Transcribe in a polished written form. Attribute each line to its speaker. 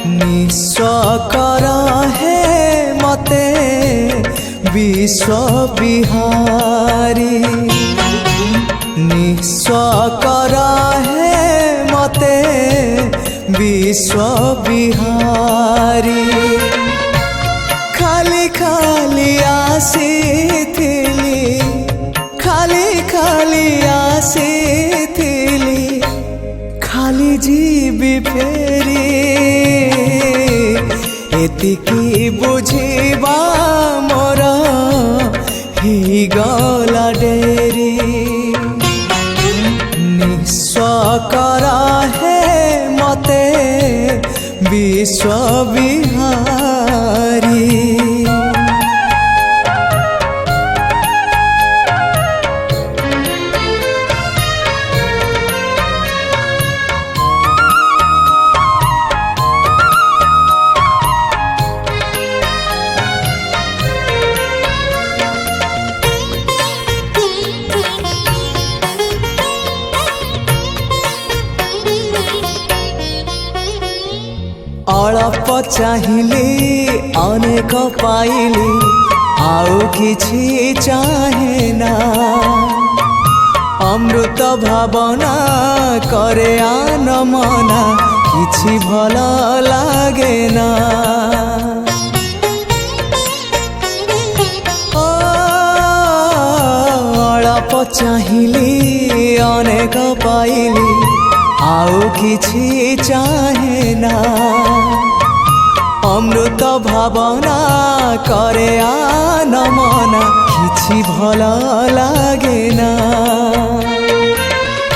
Speaker 1: निस्व कर हे मते विश्व विहारी निस्व कर हे मते विश्व विहारी खाली खाली आसीथिली खाली खाली आसीथिली खाली जीवी फेरी एतिकी बुझिबा मोर ही गला डेरी निस्व कर हे मते विश्व विहारी अल्प चाहिली अनेक पाइली आउ किछि चाहे ना अमृत भावना करे आन मना किछि भल लागे ना अल्प चाहिली अनेक पाइली आउ किछि चाहे ना अमृत भावना करे आन मना किछि भल लागे ना।